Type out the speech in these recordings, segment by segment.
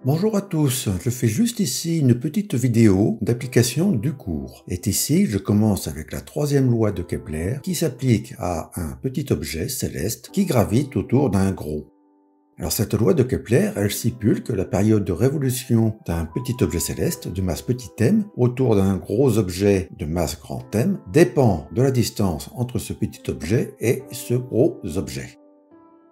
Bonjour à tous, je fais juste ici une petite vidéo d'application du cours. Et ici, je commence avec la troisième loi de Kepler qui s'applique à un petit objet céleste qui gravite autour d'un gros. Alors cette loi de Kepler, elle stipule que la période de révolution d'un petit objet céleste de masse petit m autour d'un gros objet de masse grand M dépend de la distance entre ce petit objet et ce gros objet.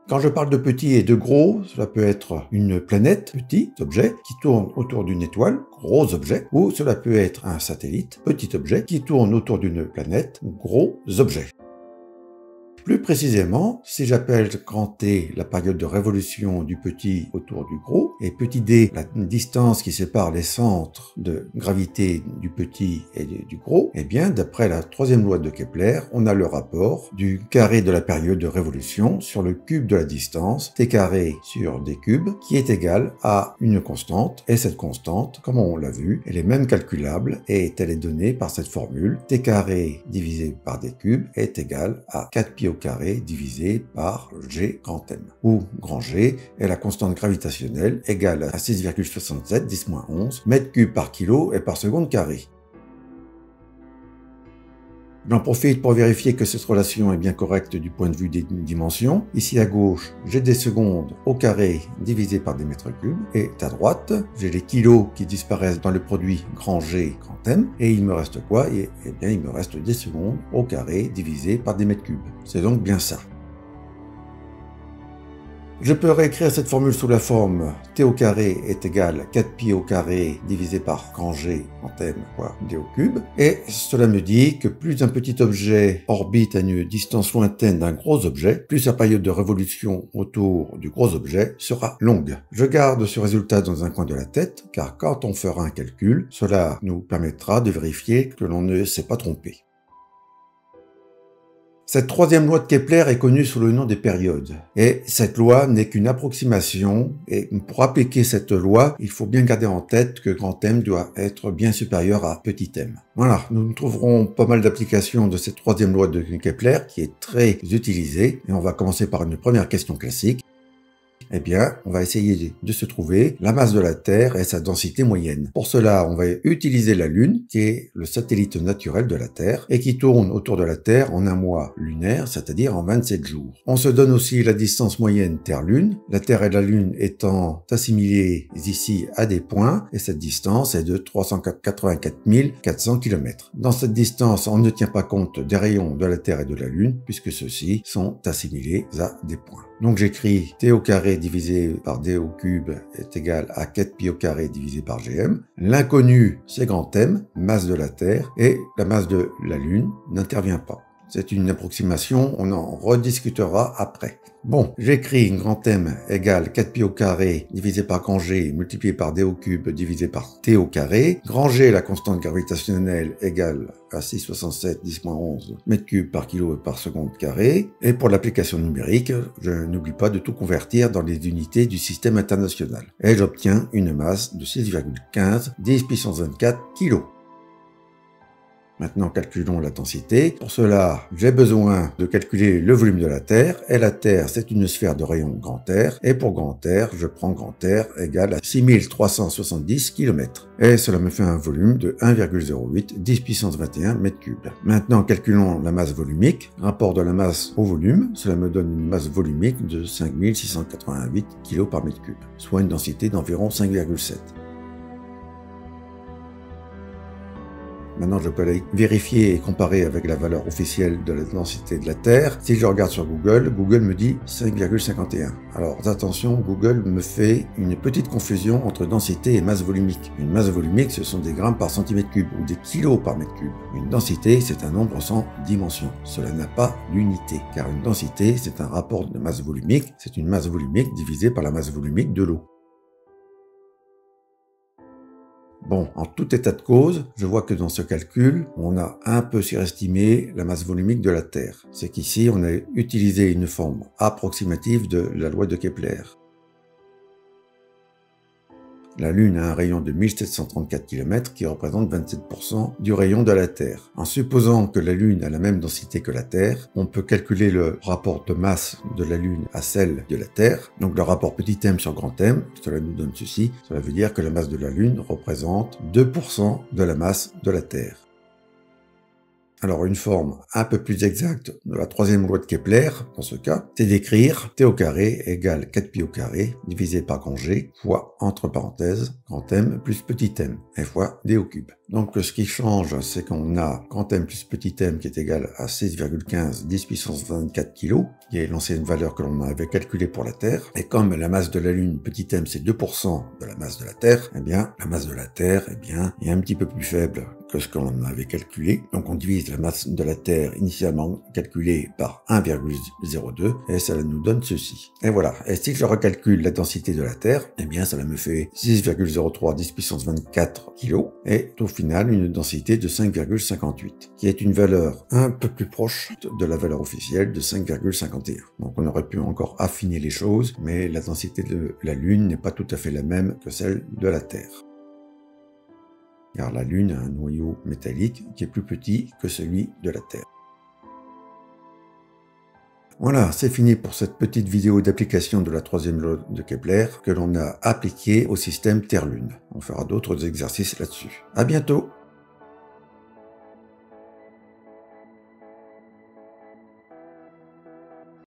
Quand je parle de petit et de gros, cela peut être une planète, petit objet, qui tourne autour d'une étoile, gros objet, ou cela peut être un satellite, petit objet, qui tourne autour d'une planète, gros objet. Plus précisément, si j'appelle grand T la période de révolution du petit autour du gros, et petit d la distance qui sépare les centres de gravité du petit et du gros, eh bien, d'après la troisième loi de Kepler, on a le rapport du carré de la période de révolution sur le cube de la distance, t carré sur d cube, qui est égal à une constante, et cette constante, comme on l'a vu, elle est même calculable, et elle est donnée par cette formule, t carré divisé par d cube est égal à 4 pi au carré divisé par G grand M, où grand G est la constante gravitationnelle égale à 6,67 10-11 mètres cubes par kilo et par seconde carré. J'en profite pour vérifier que cette relation est bien correcte du point de vue des dimensions. Ici à gauche, j'ai des secondes au carré divisé par des mètres cubes. Et à droite, j'ai les kilos qui disparaissent dans le produit grand G, grand M. Et il me reste quoi? Eh bien, il me reste des secondes au carré divisé par des mètres cubes. C'est donc bien ça. Je peux réécrire cette formule sous la forme t au carré est égal à 4 pi au carré divisé par grand G en m fois d au cube. Et cela me dit que plus un petit objet orbite à une distance lointaine d'un gros objet, plus sa période de révolution autour du gros objet sera longue. Je garde ce résultat dans un coin de la tête, car quand on fera un calcul, cela nous permettra de vérifier que l'on ne s'est pas trompé. Cette troisième loi de Kepler est connue sous le nom des périodes. Et cette loi n'est qu'une approximation, et pour appliquer cette loi, il faut bien garder en tête que grand M doit être bien supérieur à petit m. Voilà, nous trouverons pas mal d'applications de cette troisième loi de Kepler qui est très utilisée, et on va commencer par une première question classique. Eh bien, on va essayer de se trouver la masse de la Terre et sa densité moyenne. Pour cela, on va utiliser la Lune, qui est le satellite naturel de la Terre, et qui tourne autour de la Terre en un mois lunaire, c'est-à-dire en 27 jours. On se donne aussi la distance moyenne Terre-Lune, la Terre et la Lune étant assimilées ici à des points, et cette distance est de 384 400 km. Dans cette distance, on ne tient pas compte des rayons de la Terre et de la Lune, puisque ceux-ci sont assimilés à des points. Donc j'écris t au carré divisé par d au cube est égal à 4 pi au carré divisé par gm. L'inconnu, c'est grand M, masse de la Terre, et la masse de la Lune n'intervient pas. C'est une approximation, on en rediscutera après. Bon, j'écris grand M égale 4 pi au carré divisé par grand G multiplié par d au cube divisé par t au carré. Grand G, la constante gravitationnelle, égale à 6,67 10-11 mètres cubes par kilo et par seconde carré. Et pour l'application numérique, je n'oublie pas de tout convertir dans les unités du système international. Et j'obtiens une masse de 6,15 10 puissance 24 kg. Maintenant, calculons la densité. Pour cela, j'ai besoin de calculer le volume de la Terre. Et la Terre, c'est une sphère de rayon grand R. Et pour grand R, je prends grand R égale à 6370 km. Et cela me fait un volume de 1,08 10 puissance 21 mètres cubes. Maintenant, calculons la masse volumique. Rapport de la masse au volume, cela me donne une masse volumique de 5688 kg par mètre cube, soit une densité d'environ 5,7. Maintenant, je peux aller vérifier et comparer avec la valeur officielle de la densité de la Terre. Si je regarde sur Google, Google me dit 5,51. Alors attention, Google me fait une petite confusion entre densité et masse volumique. Une masse volumique, ce sont des grammes par centimètre cube ou des kilos par mètre cube. Une densité, c'est un nombre sans dimension. Cela n'a pas d'unité, car une densité, c'est un rapport de masse volumique. C'est une masse volumique divisée par la masse volumique de l'eau. Bon, en tout état de cause, je vois que dans ce calcul, on a un peu surestimé la masse volumique de la Terre. C'est qu'ici, on a utilisé une forme approximative de la loi de Kepler. La Lune a un rayon de 1734 km qui représente 27% du rayon de la Terre. En supposant que la Lune a la même densité que la Terre, on peut calculer le rapport de masse de la Lune à celle de la Terre. Donc le rapport petit m sur grand M, cela nous donne ceci. Cela veut dire que la masse de la Lune représente 2% de la masse de la Terre. Alors une forme un peu plus exacte de la troisième loi de Kepler, dans ce cas, c'est d'écrire T au carré égale 4pi au carré divisé par grand G fois, entre parenthèses, grand M plus petit m, et fois D au cube. Donc ce qui change, c'est qu'on a grand M plus petit m qui est égal à 6,15 10 puissance 24 kg, qui est l'ancienne valeur que l'on avait calculée pour la Terre. Et comme la masse de la Lune, petit m, c'est 2% de la masse de la Terre, eh bien, la masse de la Terre, eh bien, est un petit peu plus faible que ce que l'on avait calculé. Donc on divise la masse de la Terre initialement calculée par 1,02 et ça nous donne ceci. Et voilà. Et si je recalcule la densité de la Terre, eh bien ça me fait 6,03 10 puissance 24 kg et au final une densité de 5,58 qui est une valeur un peu plus proche de la valeur officielle de 5,51. Donc on aurait pu encore affiner les choses, mais la densité de la Lune n'est pas tout à fait la même que celle de la Terre. Car la Lune a un noyau métallique qui est plus petit que celui de la Terre. Voilà, c'est fini pour cette petite vidéo d'application de la troisième loi de Kepler que l'on a appliquée au système Terre-Lune. On fera d'autres exercices là-dessus. À bientôt!